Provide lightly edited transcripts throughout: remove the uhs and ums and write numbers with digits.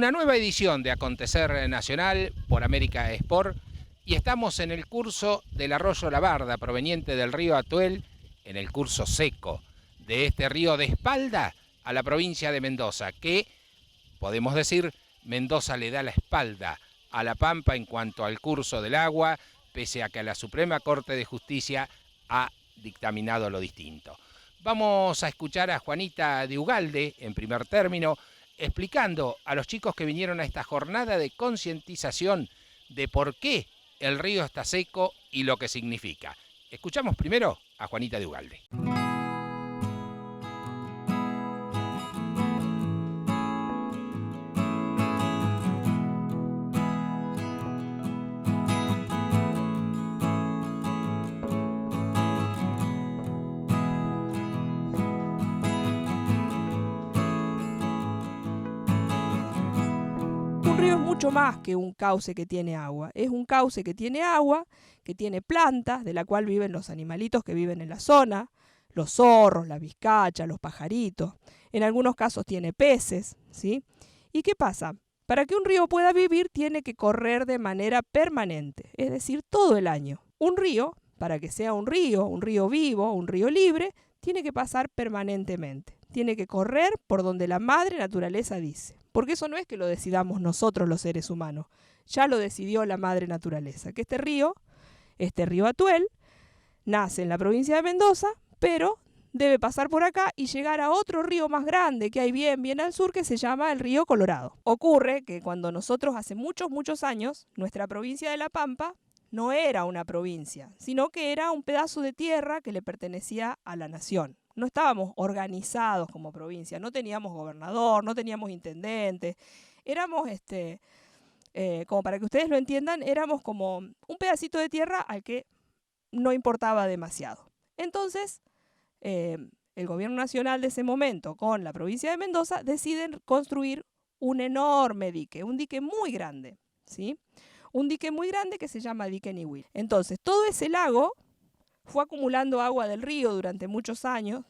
Una nueva edición de Acontecer Nacional por América Sport y estamos en el curso del arroyo La Barda, proveniente del río Atuel, en el curso seco de este río de espalda a la provincia de Mendoza, que podemos decir Mendoza le da la espalda a La Pampa en cuanto al curso del agua, pese a que la Suprema Corte de Justicia ha dictaminado lo distinto. Vamos a escuchar a Juanita de Ugalde, en primer término, explicando a los chicos que vinieron a esta jornada de concientización de por qué el río está seco y lo que significa. Escuchamos primero a Juanita de Ugalde. Un río es mucho más que un cauce que tiene agua. Es un cauce que tiene agua, que tiene plantas, de la cual viven los animalitos que viven en la zona, los zorros, las vizcachas, los pajaritos. En algunos casos tiene peces, ¿sí? ¿Y qué pasa? Para que un río pueda vivir tiene que correr de manera permanente, es decir, todo el año. Un río, para que sea un río vivo, un río libre, tiene que pasar permanentemente. Tiene que correr por donde la madre naturaleza dice. Porque eso no es que lo decidamos nosotros los seres humanos. Ya lo decidió la madre naturaleza. Que este río Atuel, nace en la provincia de Mendoza, pero debe pasar por acá y llegar a otro río más grande que hay bien al sur, que se llama el río Colorado. Ocurre que cuando nosotros hace muchos años, nuestra provincia de La Pampa no era una provincia, sino que era un pedazo de tierra que le pertenecía a la nación. No estábamos organizados como provincia, no teníamos gobernador, no teníamos intendente, éramos, como para que ustedes lo entiendan, éramos como un pedacito de tierra al que no importaba demasiado. Entonces, el gobierno nacional de ese momento con la provincia de Mendoza deciden construir un enorme dique, un dique muy grande, ¿sí? Un dique muy grande que se llama Dique Niwil. Entonces, todo ese lago fue acumulando agua del río durante muchos años,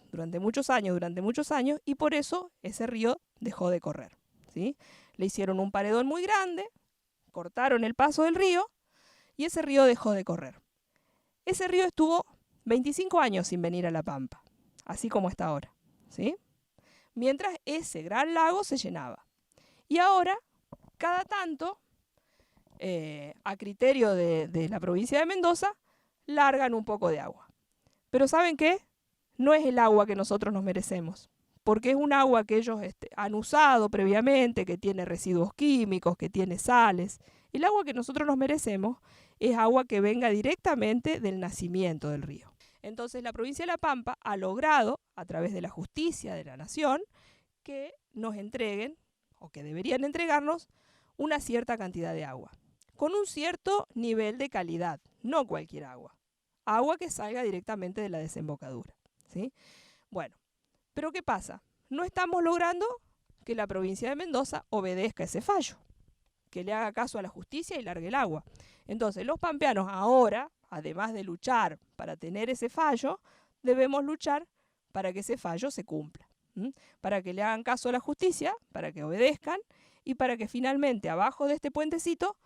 y por eso ese río dejó de correr, ¿sí? Le hicieron un paredón muy grande, cortaron el paso del río y ese río dejó de correr. Ese río estuvo 25 años sin venir a La Pampa, así como está ahora, ¿sí? Mientras ese gran lago se llenaba. Y ahora, cada tanto, a criterio de la provincia de Mendoza, largan un poco de agua. Pero ¿saben qué? No es el agua que nosotros nos merecemos, porque es un agua que ellos han usado previamente, que tiene residuos químicos, que tiene sales. El agua que nosotros nos merecemos es agua que venga directamente del nacimiento del río. Entonces la provincia de La Pampa ha logrado, a través de la justicia de la nación, que nos entreguen, o que deberían entregarnos, una cierta cantidad de agua, con un cierto nivel de calidad, no cualquier agua. Agua que salga directamente de la desembocadura, ¿sí? Bueno, pero ¿qué pasa? No estamos logrando que la provincia de Mendoza obedezca ese fallo, que le haga caso a la justicia y largue el agua. Entonces, los pampeanos ahora, además de luchar para tener ese fallo, debemos luchar para que ese fallo se cumpla, para que le hagan caso a la justicia, para que obedezcan y para que finalmente abajo de este puentecito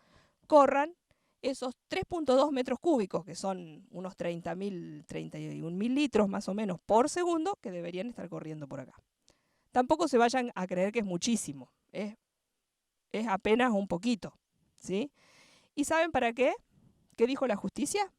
corran esos 3.2 metros cúbicos, que son unos 31.000 litros más o menos por segundo, que deberían estar corriendo por acá. Tampoco se vayan a creer que es muchísimo, es apenas un poquito, ¿sí? ¿Y saben para qué? ¿Qué dijo la justicia?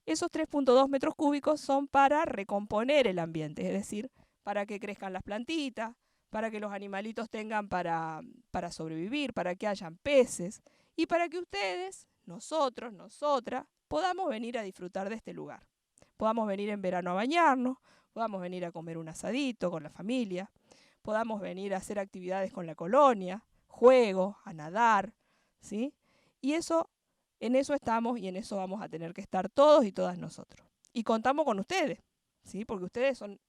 Esos 3.2 metros cúbicos son para recomponer el ambiente, es decir, para que crezcan las plantitas, para que los animalitos tengan para sobrevivir, para que hayan peces, y para que ustedes, nosotros, nosotras, podamos venir a disfrutar de este lugar. Podamos venir en verano a bañarnos, podamos venir a comer un asadito con la familia, podamos venir a hacer actividades con la colonia, juegos, a nadar, ¿sí? Y en eso estamos y en eso vamos a tener que estar todos y todas nosotros. Y contamos con ustedes, ¿sí? Porque ustedes son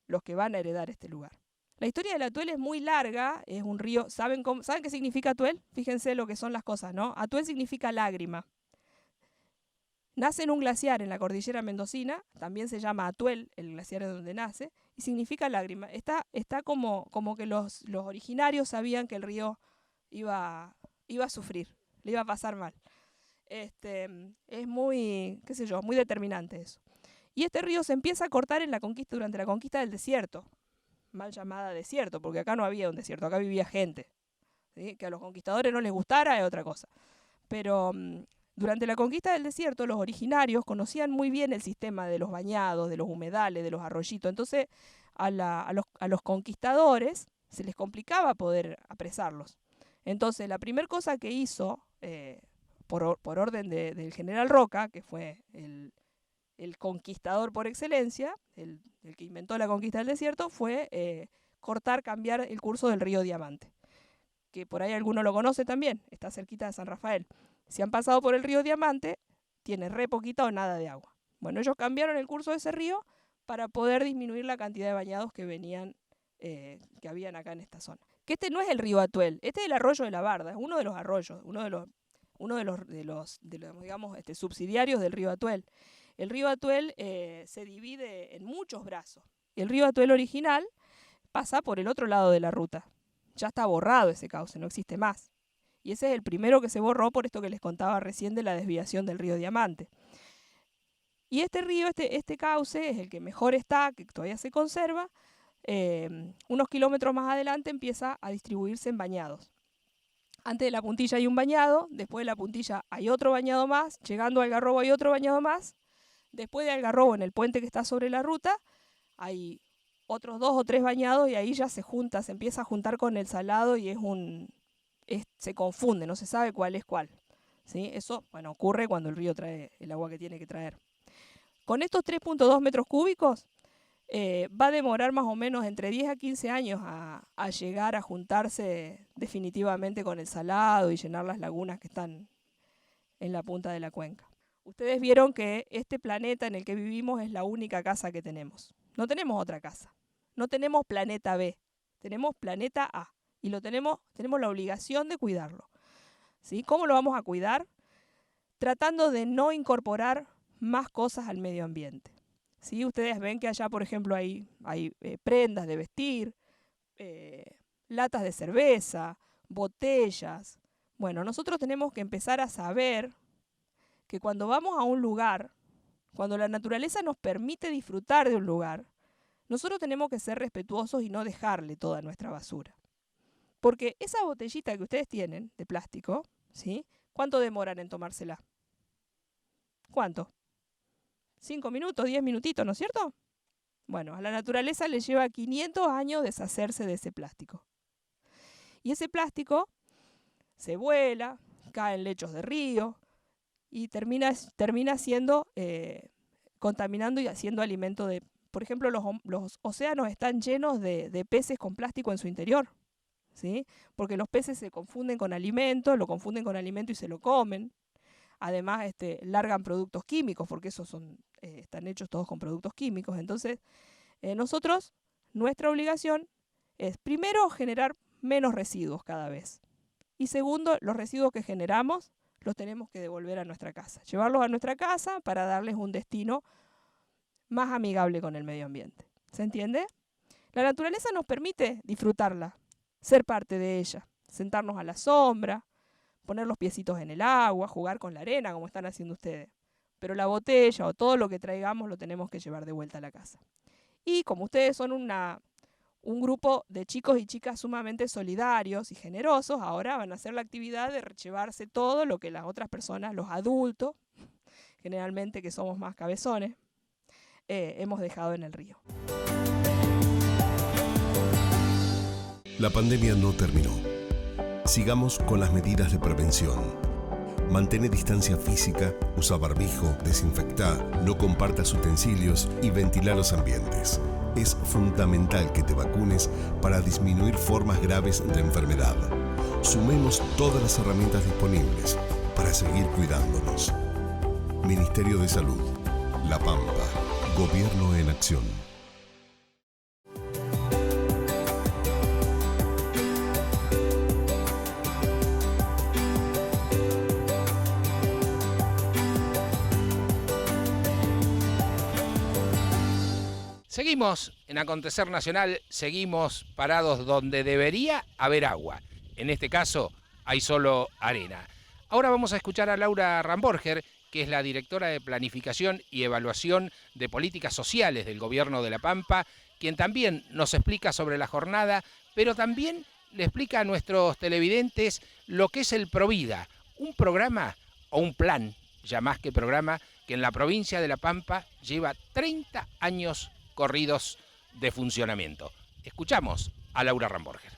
los que van a heredar este lugar. La historia del Atuel es muy larga, es un río. ¿Saben qué significa Atuel? Fíjense lo que son las cosas, ¿no? Atuel significa lágrima. nace en un glaciar en la cordillera mendocina, también se llama Atuel, el glaciar en donde nace, y significa lágrima. Está como que los originarios sabían que el río iba a sufrir, le iba a pasar mal. Es muy, qué sé yo, muy determinante eso. Y este río se empieza a cortar durante la conquista del desierto, mal llamada desierto, porque acá no había un desierto, acá vivía gente. ¿Sí? Que a los conquistadores no les gustara es otra cosa. Pero durante la conquista del desierto, los originarios conocían muy bien el sistema de los bañados, de los humedales, de los arroyitos. Entonces, a los conquistadores se les complicaba poder apresarlos. Entonces, la primera cosa que hizo, por orden del general Roca, que fue el conquistador por excelencia, el que inventó la conquista del desierto, fue cambiar el curso del río Diamante, que por ahí alguno lo conoce también, está cerquita de San Rafael. Si han pasado por el río Diamante, tiene re poquita o nada de agua. Bueno, ellos cambiaron el curso de ese río para poder disminuir la cantidad de bañados que habían acá en esta zona. Que este no es el río Atuel, este es el arroyo de la Barda, es uno de los arroyos, uno de los digamos, subsidiarios del río Atuel. El río Atuel se divide en muchos brazos. El río Atuel original pasa por el otro lado de la ruta. Ya está borrado ese cauce, no existe más. Y ese es el primero que se borró por esto que les contaba recién de la desviación del río Diamante. Y este río, este cauce, es el que mejor está, que todavía se conserva. Unos kilómetros más adelante empieza a distribuirse en bañados. Antes de la puntilla hay un bañado, después de la puntilla hay otro bañado más, llegando al Algarrobo hay otro bañado más. Después de Algarrobo, en el puente que está sobre la ruta, hay otros 2 o 3 bañados y ahí ya se empieza a juntar con el salado y se confunde, no se sabe cuál es cuál. ¿Sí? Eso, bueno, ocurre cuando el río trae el agua que tiene que traer. Con estos 3.2 metros cúbicos va a demorar más o menos entre 10 a 15 años a llegar a juntarse definitivamente con el salado y llenar las lagunas que están en la punta de la cuenca. Ustedes vieron que este planeta en el que vivimos es la única casa que tenemos. No tenemos otra casa. No tenemos planeta B, tenemos planeta A. Y tenemos la obligación de cuidarlo. ¿Sí? ¿Cómo lo vamos a cuidar? Tratando de no incorporar más cosas al medio ambiente. ¿Sí? Ustedes ven que allá, por ejemplo, hay prendas de vestir, latas de cerveza, botellas. Bueno, nosotros tenemos que empezar a saber que cuando vamos a un lugar, cuando la naturaleza nos permite disfrutar de un lugar, nosotros tenemos que ser respetuosos y no dejarle toda nuestra basura. Porque esa botellita que ustedes tienen de plástico, ¿sí? ¿Cuánto demoran en tomársela? ¿Cuánto? 5 minutos, 10 minutitos, ¿no es cierto? Bueno, a la naturaleza le lleva 500 años deshacerse de ese plástico. Y ese plástico se vuela, cae en lechos de río y termina siendo contaminando y haciendo alimento de... Por ejemplo, los océanos están llenos de peces con plástico en su interior. ¿Sí? Porque los peces se confunden con alimento, lo confunden con alimento y se lo comen. Además, largan productos químicos, porque esos están hechos todos con productos químicos. Entonces, nuestra obligación es, primero, generar menos residuos cada vez. Y segundo, los residuos que generamos los tenemos que devolver a nuestra casa. Llevarlos a nuestra casa para darles un destino más amigable con el medio ambiente. ¿Se entiende? La naturaleza nos permite disfrutarla, ser parte de ella, sentarnos a la sombra, poner los piecitos en el agua, jugar con la arena como están haciendo ustedes. Pero la botella o todo lo que traigamos lo tenemos que llevar de vuelta a la casa. Y como ustedes son un grupo de chicos y chicas sumamente solidarios y generosos, ahora van a hacer la actividad de llevarse todo lo que las otras personas, los adultos, generalmente que somos más cabezones, hemos dejado en el río. La pandemia no terminó. Sigamos con las medidas de prevención. Mantén distancia física, usa barbijo, desinfectá, no compartas utensilios y ventila los ambientes. Es fundamental que te vacunes para disminuir formas graves de enfermedad. Sumemos todas las herramientas disponibles para seguir cuidándonos. Ministerio de Salud, La Pampa, Gobierno en Acción. Seguimos en Acontecer Nacional, seguimos parados donde debería haber agua. En este caso, hay solo arena. Ahora vamos a escuchar a Laura Ramborger, que es la directora de Planificación y Evaluación de Políticas Sociales del Gobierno de La Pampa, quien también nos explica sobre la jornada, pero también le explica a nuestros televidentes lo que es el Provida, un programa o un plan, ya más que programa, que en la provincia de La Pampa lleva 30 años corridos de funcionamiento. Escuchamos a Laura Ramborger.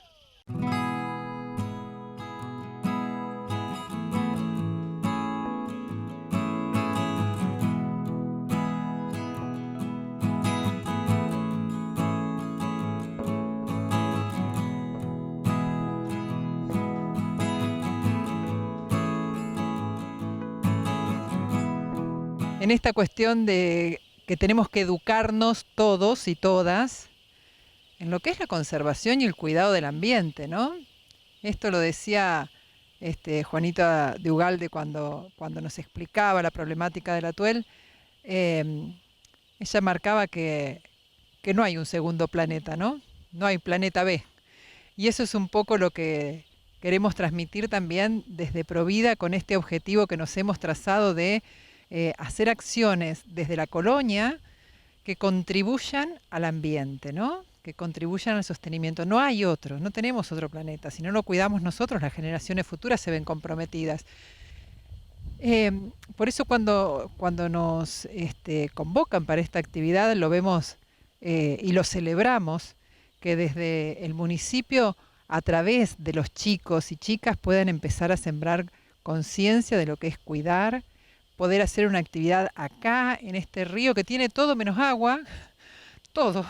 En esta cuestión de que tenemos que educarnos todos y todas en lo que es la conservación y el cuidado del ambiente, ¿no? Esto lo decía Juanita de Ugalde cuando nos explicaba la problemática del Atuel. Ella marcaba que no hay un segundo planeta, ¿no? No hay planeta B. Y eso es un poco lo que queremos transmitir también desde Provida con este objetivo que nos hemos trazado de hacer acciones desde la colonia que contribuyan al ambiente, ¿no? Que contribuyan al sostenimiento. No hay otro, no tenemos otro planeta. Si no lo cuidamos nosotros, las generaciones futuras se ven comprometidas. Por eso cuando nos convocan para esta actividad lo vemos y lo celebramos, que desde el municipio, a través de los chicos y chicas, puedan empezar a sembrar conciencia de lo que es cuidar, poder hacer una actividad acá, en este río que tiene todo menos agua, todo.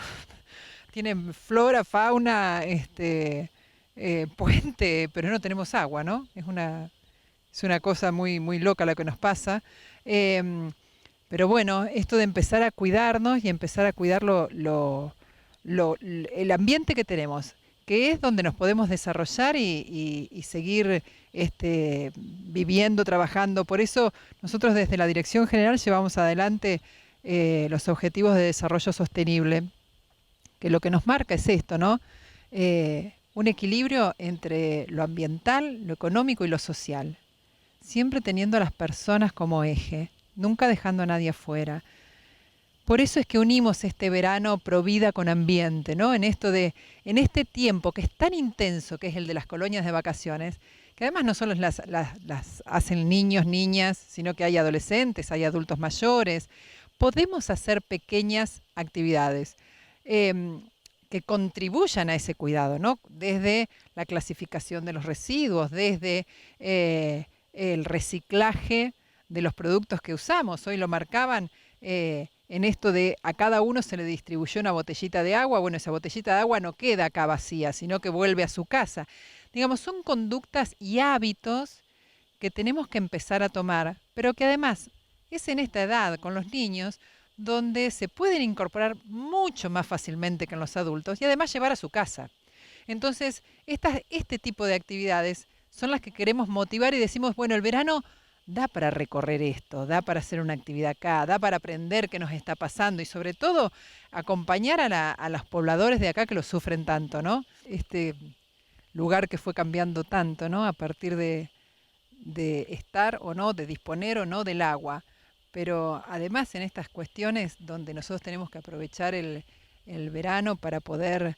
Tiene flora, fauna, puente, pero no tenemos agua, ¿no? Es una cosa muy, muy loca lo que nos pasa. Pero bueno, esto de empezar a cuidarnos y empezar a cuidar el ambiente que tenemos, que es donde nos podemos desarrollar y seguir viviendo, trabajando. Por eso nosotros desde la Dirección General llevamos adelante los Objetivos de Desarrollo Sostenible, que lo que nos marca es esto, ¿no? Un equilibrio entre lo ambiental, lo económico y lo social, siempre teniendo a las personas como eje, nunca dejando a nadie afuera. Por eso es que unimos este verano Provida con ambiente, ¿no? En este tiempo que es tan intenso, que es el de las colonias de vacaciones, que además no solo las hacen niños, niñas, sino que hay adolescentes, hay adultos mayores. Podemos hacer pequeñas actividades que contribuyan a ese cuidado, ¿no? Desde la clasificación de los residuos, desde el reciclaje de los productos que usamos. Hoy lo marcaban en esto de a cada uno se le distribuyó una botellita de agua. Bueno, esa botellita de agua no queda acá vacía, sino que vuelve a su casa. Digamos, son conductas y hábitos que tenemos que empezar a tomar, pero que además es en esta edad, con los niños, donde se pueden incorporar mucho más fácilmente que en los adultos y además llevar a su casa. Entonces, este tipo de actividades son las que queremos motivar y decimos, bueno, el verano da para recorrer esto, da para hacer una actividad acá, da para aprender qué nos está pasando y sobre todo acompañar a los pobladores de acá que lo sufren tanto, ¿no? Este lugar que fue cambiando tanto, ¿no? A partir de estar o no, de disponer o no del agua. Pero además en estas cuestiones donde nosotros tenemos que aprovechar el verano para poder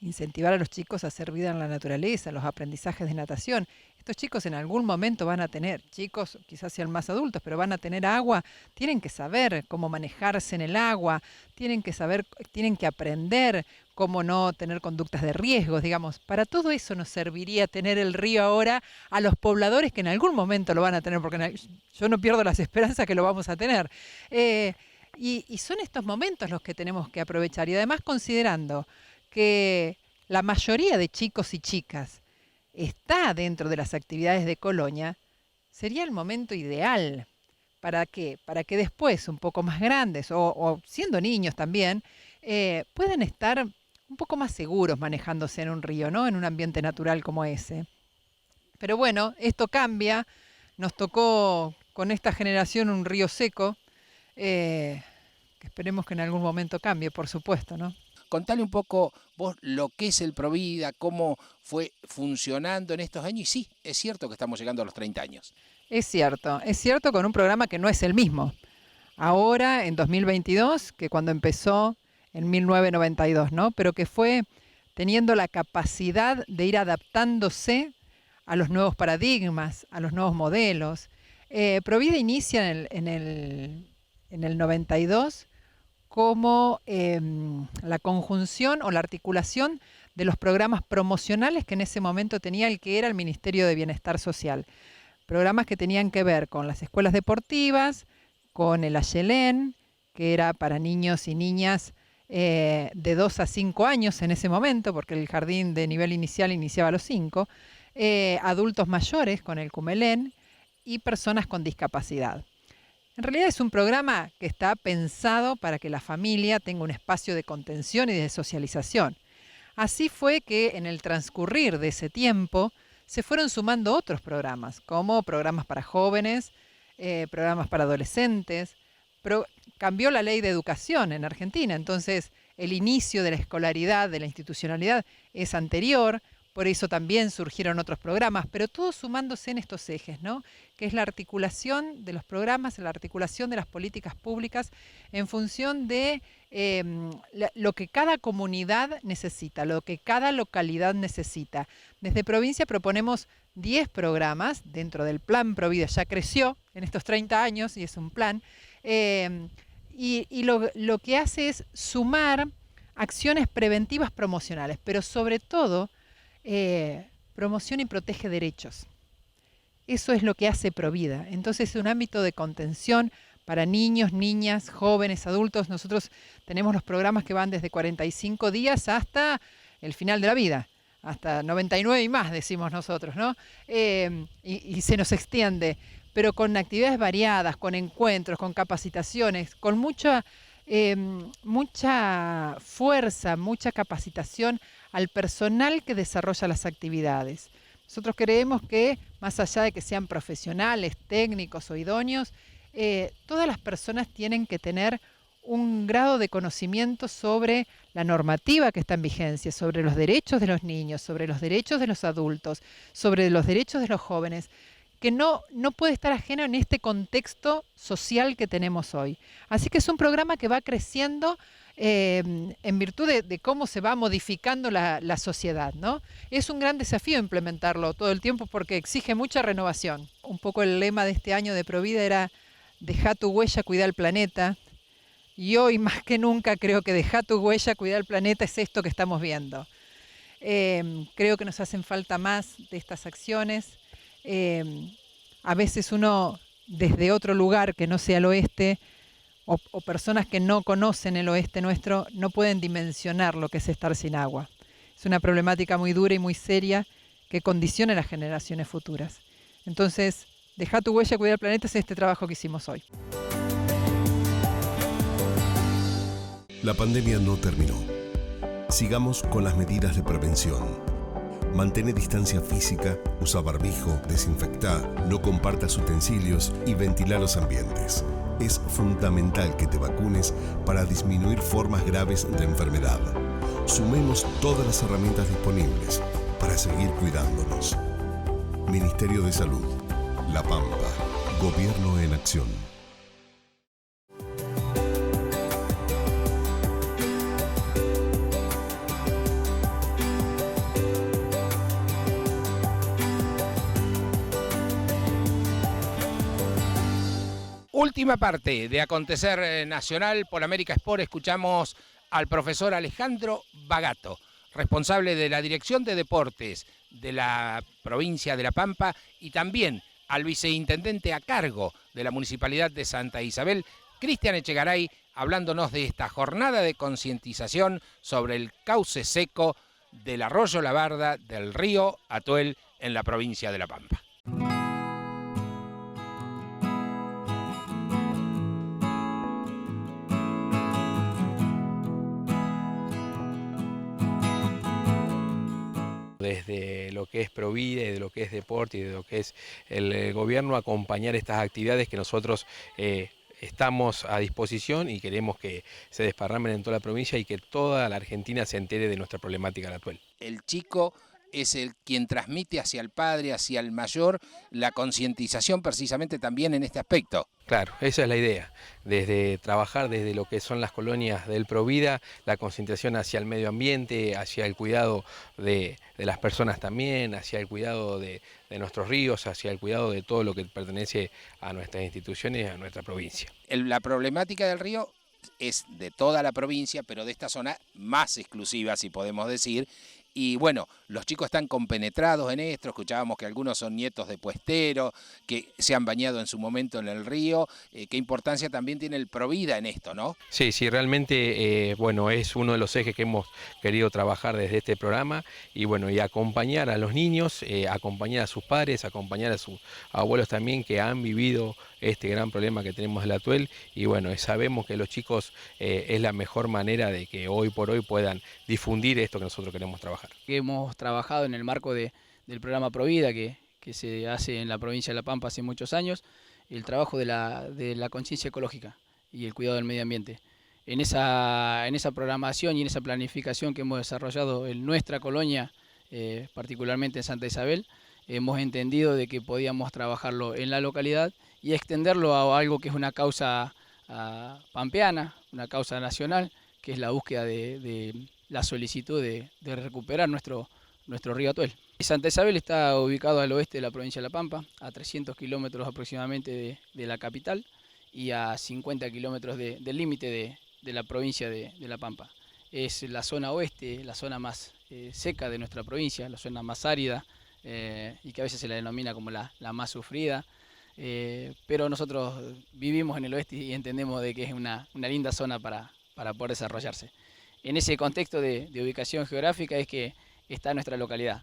incentivar a los chicos a hacer vida en la naturaleza, los aprendizajes de natación. Estos chicos en algún momento van a tener, chicos quizás sean más adultos, pero van a tener agua, tienen que saber cómo manejarse en el agua, tienen que aprender cómo no tener conductas de riesgos, digamos. Para todo eso nos serviría tener el río ahora a los pobladores que en algún momento lo van a tener, porque yo no pierdo las esperanzas que lo vamos a tener. Y son estos momentos los que tenemos que aprovechar y además considerando que la mayoría de chicos y chicas está dentro de las actividades de colonia, sería el momento ideal. ¿Para qué? Para que después, un poco más grandes o siendo niños también, puedan estar un poco más seguros manejándose en un río, ¿no? En un ambiente natural como ese. Pero bueno, esto cambia. Nos tocó con esta generación un río seco, que esperemos que en algún momento cambie, por supuesto, ¿no? Contale un poco vos lo que es el Provida, cómo fue funcionando en estos años. Y sí, es cierto que estamos llegando a los 30 años. Es cierto con un programa que no es el mismo. Ahora, en 2022, que cuando empezó en 1992, ¿no? Pero que fue teniendo la capacidad de ir adaptándose a los nuevos paradigmas, a los nuevos modelos. Provida inicia en el 92 como la conjunción o la articulación de los programas promocionales que en ese momento tenía el que era el Ministerio de Bienestar Social. Programas que tenían que ver con las escuelas deportivas, con el Ayelén, que era para niños y niñas de 2 a 5 años en ese momento, porque el jardín de nivel inicial iniciaba a los 5, adultos mayores con el Cumelén y personas con discapacidad. En realidad es un programa que está pensado para que la familia tenga un espacio de contención y de socialización. Así fue que en el transcurrir de ese tiempo se fueron sumando otros programas, como programas para jóvenes, programas para adolescentes. Cambió la ley de educación en Argentina, entonces el inicio de la escolaridad, de la institucionalidad es anterior, por eso también surgieron otros programas, pero todos sumándose en estos ejes, ¿no? Que es la articulación de los programas, la articulación de las políticas públicas en función de lo que cada comunidad necesita, lo que cada localidad necesita. Desde provincia proponemos 10 programas dentro del plan Provida, ya creció en estos 30 años y es un plan, y lo que hace es sumar acciones preventivas promocionales, pero sobre todo promociona y protege derechos. Eso es lo que hace Provida. Entonces es un ámbito de contención para niños, niñas, jóvenes, adultos. Nosotros tenemos los programas que van desde 45 días hasta el final de la vida, hasta 99 y más, decimos nosotros, ¿no? Y se nos extiende, pero con actividades variadas, con encuentros, con capacitaciones, con mucha fuerza, mucha capacitación al personal que desarrolla las actividades. Nosotros creemos que, más allá de que sean profesionales, técnicos o idóneos, todas las personas tienen que tener un grado de conocimiento sobre la normativa que está en vigencia, sobre los derechos de los niños, sobre los derechos de los adultos, sobre los derechos de los jóvenes, que no puede estar ajeno en este contexto social que tenemos hoy. Así que es un programa que va creciendo en virtud de cómo se va modificando la sociedad, ¿no? Es un gran desafío implementarlo todo el tiempo porque exige mucha renovación. Un poco el lema de este año de Provida era "Deja tu huella, cuida el planeta". Y hoy más que nunca creo que "Deja tu huella, cuida el planeta" es esto que estamos viendo. Creo que nos hacen falta más de estas acciones. A veces uno desde otro lugar que no sea el oeste o personas que no conocen el oeste nuestro no pueden dimensionar lo que es estar sin agua. Es una problemática muy dura y muy seria que condiciona a las generaciones futuras. Entonces, deja tu huella, cuidar el planeta es este trabajo que hicimos hoy. La pandemia no terminó. Sigamos con las medidas de prevención. Mantén distancia física, usa barbijo, desinfectá, no compartas utensilios y ventila los ambientes. Es fundamental que te vacunes para disminuir formas graves de enfermedad. Sumemos todas las herramientas disponibles para seguir cuidándonos. Ministerio de Salud, La Pampa, Gobierno en Acción. Última parte de Acontecer Nacional por América Sport. Escuchamos al profesor Alejandro Bagato, responsable de la Dirección de Deportes de la provincia de La Pampa, y también al viceintendente a cargo de la Municipalidad de Santa Isabel, Cristian Echegaray, hablándonos de esta jornada de concientización sobre el cauce seco del arroyo La Barda del río Atuel en la provincia de La Pampa. Desde lo que es Provida y de lo que es deporte y de lo que es el gobierno, acompañar estas actividades que nosotros estamos a disposición y queremos que se desparramen en toda la provincia y que toda la Argentina se entere de nuestra problemática de Atuel. El chico es quien transmite hacia el padre, hacia el mayor, la concientización precisamente también en este aspecto. Claro, esa es la idea, desde trabajar desde lo que son las colonias del Provida, la concentración hacia el medio ambiente, hacia el cuidado de las personas también, hacia el cuidado de nuestros ríos, hacia el cuidado de todo lo que pertenece a nuestras instituciones, a nuestra provincia. La problemática del río es de toda la provincia, pero de esta zona más exclusiva, si podemos decir. Y bueno, los chicos están compenetrados en esto, escuchábamos que algunos son nietos de puesteros, que se han bañado en su momento en el río. ¿Qué importancia también tiene el Provida en esto, no? Sí, realmente, bueno, es uno de los ejes que hemos querido trabajar desde este programa y bueno, y acompañar a los niños, acompañar a sus padres, acompañar a sus abuelos también que han vivido este gran problema que tenemos del Atuel y bueno, sabemos que los chicos es la mejor manera de que hoy por hoy puedan difundir esto que nosotros queremos trabajar. Que hemos trabajado en el marco del programa Provida que se hace en la provincia de La Pampa hace muchos años, el trabajo de la conciencia ecológica y el cuidado del medio ambiente. En esa programación y en esa planificación que hemos desarrollado en nuestra colonia, particularmente en Santa Isabel, hemos entendido de que podíamos trabajarlo en la localidad y extenderlo a algo que es una causa pampeana, una causa nacional, que es la búsqueda de la solicitud de recuperar nuestro río Atuel. Santa Isabel está ubicado al oeste de la provincia de La Pampa, a 300 kilómetros aproximadamente de la capital y a 50 kilómetros del límite de la provincia de La Pampa. Es la zona oeste, la zona más seca de nuestra provincia, la zona más árida y que a veces se la denomina como la más sufrida. Pero nosotros vivimos en el oeste y entendemos de que es una linda zona para poder desarrollarse. En ese contexto de ubicación geográfica es que está nuestra localidad,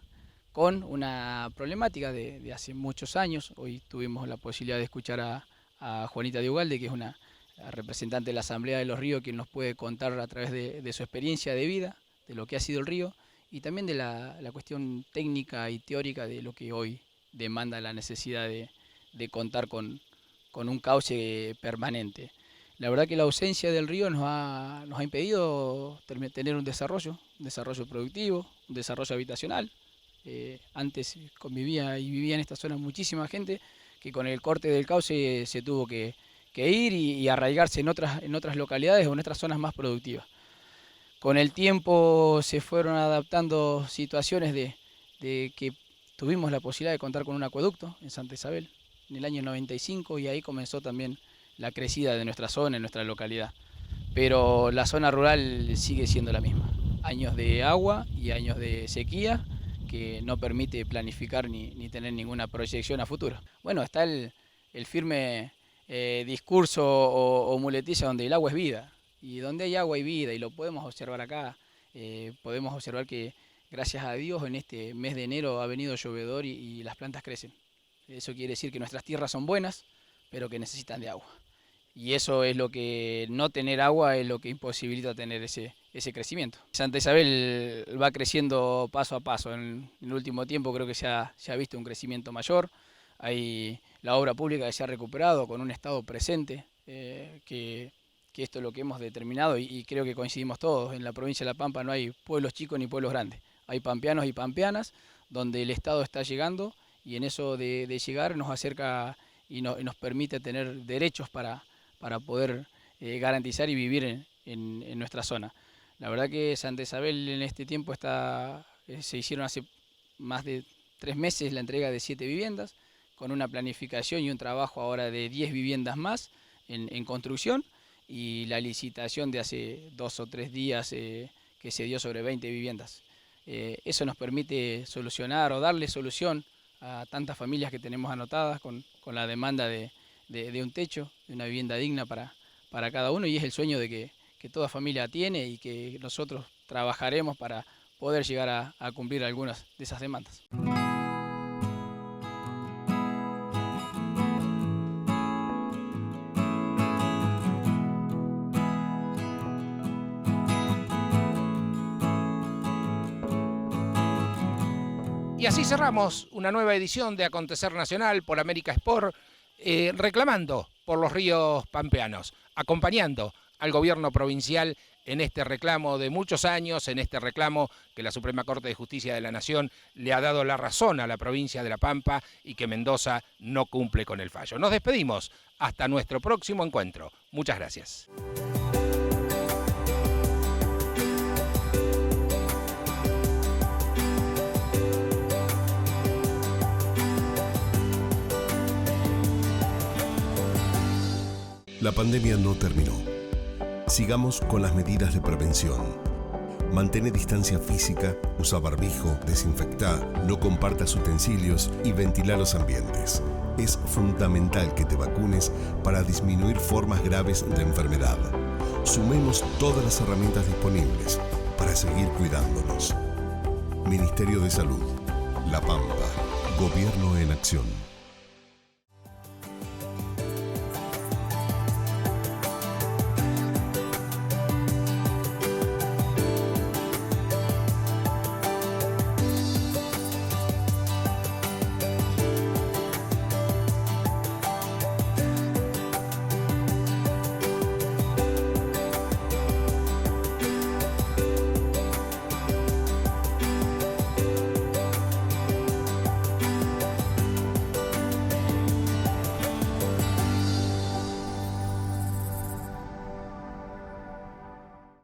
con una problemática de hace muchos años. Hoy tuvimos la posibilidad de escuchar a Juanita de Ugalde, que es una representante de la Asamblea de los Ríos, quien nos puede contar a través de su experiencia de vida, de lo que ha sido el río, y también de la cuestión técnica y teórica de lo que hoy demanda la necesidad de contar con un cauce permanente. La verdad que la ausencia del río nos ha impedido tener un desarrollo productivo, un desarrollo habitacional. Antes convivía y vivía en esta zona muchísima gente que con el corte del cauce se tuvo que ir y arraigarse en otras localidades o en otras zonas más productivas. Con el tiempo se fueron adaptando situaciones de que tuvimos la posibilidad de contar con un acueducto en Santa Isabel en el año 95 y ahí comenzó también la crecida de nuestra zona, en nuestra localidad. Pero la zona rural sigue siendo la misma. Años de agua y años de sequía que no permite planificar ni tener ninguna proyección a futuro. Bueno, está el firme discurso o muletilla donde el agua es vida. Y donde hay agua hay vida, y lo podemos observar acá. Podemos observar que gracias a Dios en este mes de enero ha venido llovedor y las plantas crecen. Eso quiere decir que nuestras tierras son buenas, pero que necesitan de agua. Y eso es lo que, no tener agua es lo que imposibilita tener ese crecimiento. Santa Isabel va creciendo paso a paso. En el último tiempo creo que se ha visto un crecimiento mayor. Hay la obra pública que se ha recuperado con un Estado presente, que esto es lo que hemos determinado y creo que coincidimos todos. En la provincia de La Pampa no hay pueblos chicos ni pueblos grandes. Hay pampeanos y pampeanas donde el Estado está llegando y en eso de llegar nos acerca y nos permite tener derechos para poder garantizar y vivir en nuestra zona. La verdad que Santa Isabel en este tiempo se hicieron hace más de 3 meses la entrega de 7 viviendas, con una planificación y un trabajo ahora de 10 viviendas más en construcción, y la licitación de hace 2 o 3 días que se dio sobre 20 viviendas. Eso nos permite solucionar o darle solución a tantas familias que tenemos anotadas con la demanda de un techo, de una vivienda digna para cada uno, y es el sueño de que toda familia tiene y que nosotros trabajaremos para poder llegar a cumplir algunas de esas demandas. Y así cerramos una nueva edición de Acontecer Nacional por América Sport, reclamando por los ríos pampeanos, acompañando al gobierno provincial en este reclamo de muchos años, en este reclamo que la Suprema Corte de Justicia de la Nación le ha dado la razón a la provincia de La Pampa y que Mendoza no cumple con el fallo. Nos despedimos hasta nuestro próximo encuentro. Muchas gracias. La pandemia no terminó. Sigamos con las medidas de prevención. Mantén distancia física, usa barbijo, desinfectá, no compartas utensilios y ventila los ambientes. Es fundamental que te vacunes para disminuir formas graves de enfermedad. Sumemos todas las herramientas disponibles para seguir cuidándonos. Ministerio de Salud, La Pampa, Gobierno en Acción.